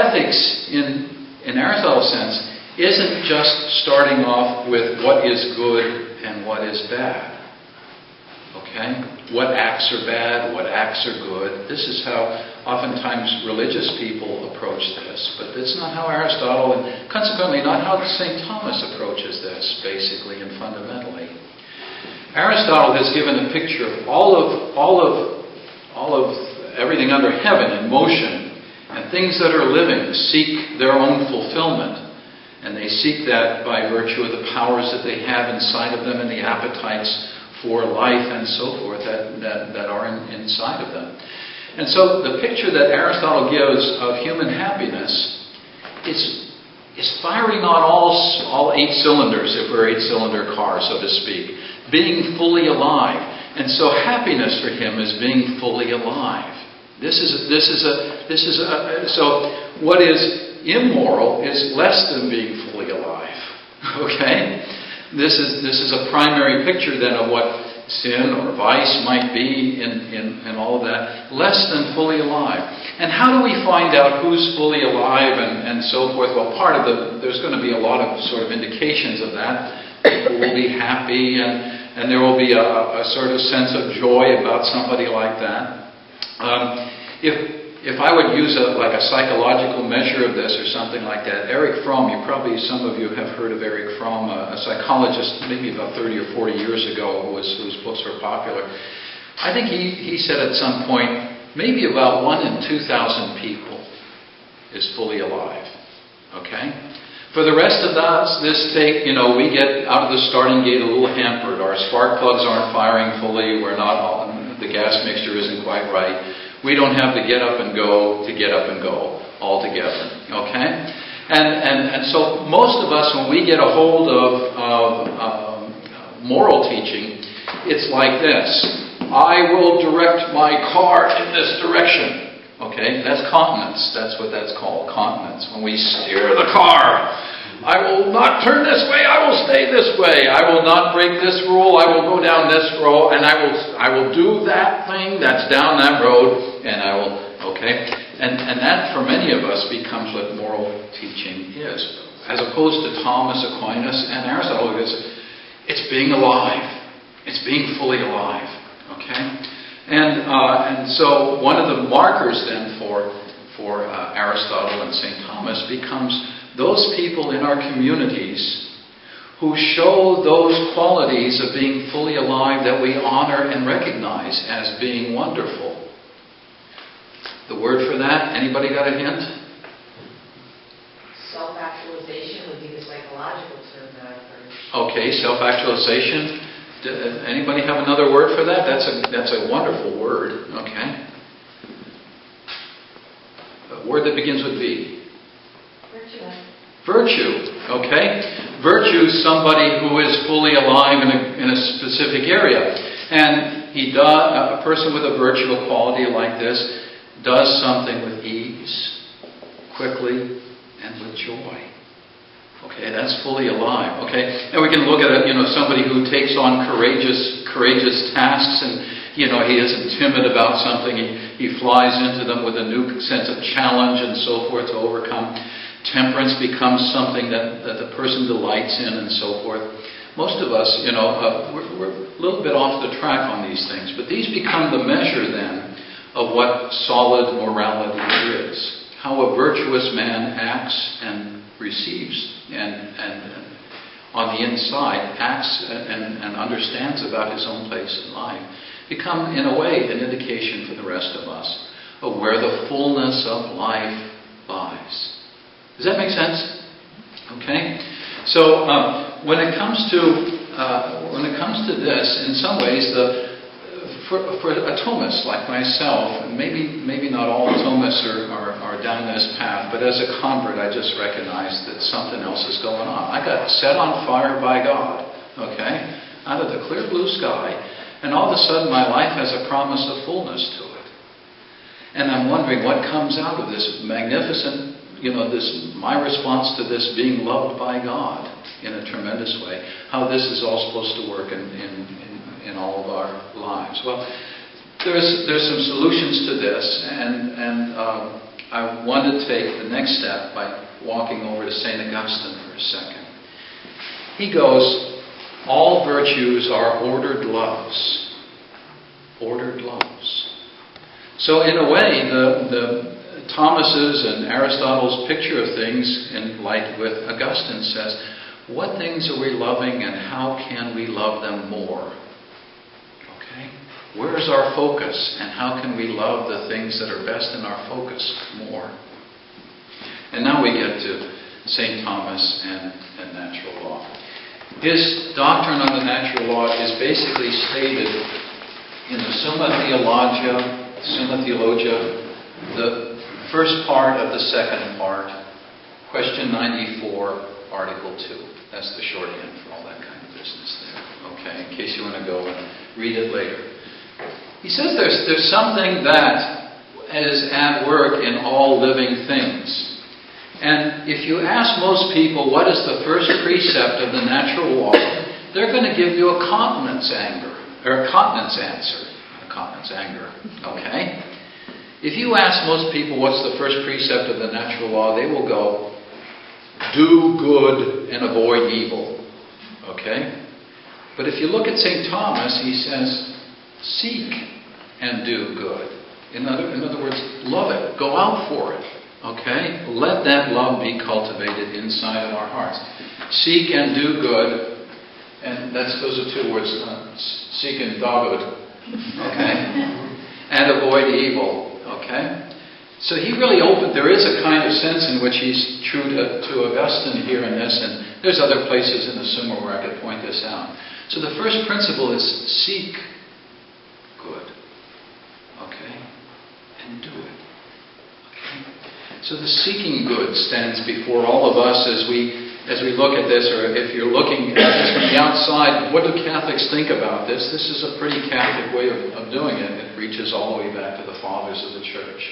ethics, in Aristotle's sense, isn't just starting off with what is good and what is bad. Okay? What acts are bad, what acts are good. This is how oftentimes religious people approach this, but it's not how Aristotle, and consequently not how St. Thomas approaches this, basically and fundamentally. Aristotle has given a picture of all of everything under heaven in motion, and things that are living seek their own fulfillment, and they seek that by virtue of the powers that they have inside of them and the appetites for life and so forth that are inside of them. And so the picture that Aristotle gives of human happiness is firing on all 8 cylinders, if we're 8-cylinder car, so to speak, being fully alive. And so happiness for him is being fully alive. So what is immoral is less than being fully alive. Okay? This is a primary picture then of what sin or vice might be in all of that, less than fully alive. And how do we find out who's fully alive and so forth? Well, there's going to be a lot of sort of indications of that. People will be happy and there will be a sort of sense of joy about somebody like that. If I would use a psychological measure of this or something like that, Erich Fromm, some of you have heard of Erich Fromm, a psychologist maybe about 30 or 40 years ago whose books were popular. I think he said at some point, maybe about 1 in 2,000 people is fully alive. Okay? For the rest of us, we get out of the starting gate a little hampered. Our spark plugs aren't firing fully. The gas mixture isn't quite right. We don't have the get up and go altogether. Okay? And so most of us, when we get a hold of moral teaching, it's like this. I will direct my car in this direction. Okay? That's continence. That's what that's called, continence. When we steer the car. I will not turn this way, I will stay this way. I will not break this rule, I will go down this road, and I will do that thing that's down that road, and I will, okay? And that, for many of us, becomes what moral teaching is. As opposed to Thomas Aquinas and Aristotle, it's being alive. It's being fully alive, okay? And so one of the markers then for Aristotle and St. Thomas becomes those people in our communities who show those qualities of being fully alive that we honor and recognize as being wonderful. The word for that, anybody got a hint? Self-actualization would be the psychological term that I've heard. Okay, self-actualization. Anybody have another word for that? That's a wonderful word. Okay. A word that begins with V. Virtue, okay? Virtue is somebody who is fully alive in a specific area. And a person with a virtual quality like this does something with ease, quickly, and with joy. Okay, that's fully alive. Okay? And we can look at somebody who takes on courageous tasks and he isn't timid about something. He flies into them with a new sense of challenge and so forth to overcome. Temperance becomes something that the person delights in and so forth. Most of us, we're a little bit off the track on these things, but these become the measure then of what solid morality is. How a virtuous man acts and receives and on the inside acts and understands about his own place in life become, in a way, an indication for the rest of us of where the fullness of life lies. Does that make sense? Okay. So when it comes to this, in some ways, for a Thomist like myself, and maybe not all Thomists are down this path, but as a convert, I just recognized that something else is going on. I got set on fire by God. Okay, out of the clear blue sky, and all of a sudden my life has a promise of fullness to it. And I'm wondering what comes out of this magnificent. My response to this being loved by God in a tremendous way, how this is all supposed to work in all of our lives. Well, there's some solutions to this, and I want to take the next step by walking over to St. Augustine for a second. He goes, all virtues are ordered loves. Ordered loves. So in a way, the Thomas's and Aristotle's picture of things, in light with Augustine, says, what things are we loving and how can we love them more? Okay? Where's our focus and how can we love the things that are best in our focus more? And now we get to St. Thomas and natural law. His doctrine on the natural law is basically stated in the Summa Theologia, the first part of the second part, question 94, article 2. That's the shorthand for all that kind of business there. Okay, in case you want to go and read it later. He says there's something that is at work in all living things. And if you ask most people what is the first precept of the natural law, they're going to give you a continence answer. Okay? If you ask most people what's the first precept of the natural law, they will go, do good and avoid evil. Okay? But if you look at St. Thomas, he says, seek and do good. In other words, love it. Go out for it. Okay? Let that love be cultivated inside of our hearts. Seek and do good. And those are two words. Seek and do good. Okay? And avoid evil. Okay? So he really opened, there is a kind of sense in which he's true to Augustine here in this, and there's other places in the Summa where I could point this out. So the first principle is seek good. Okay? And do it. So the seeking good stands before all of us as we look at this, or if you're looking at this from the outside, what do Catholics think about this? This is a pretty Catholic way of doing it. It reaches all the way back to the fathers of the Church.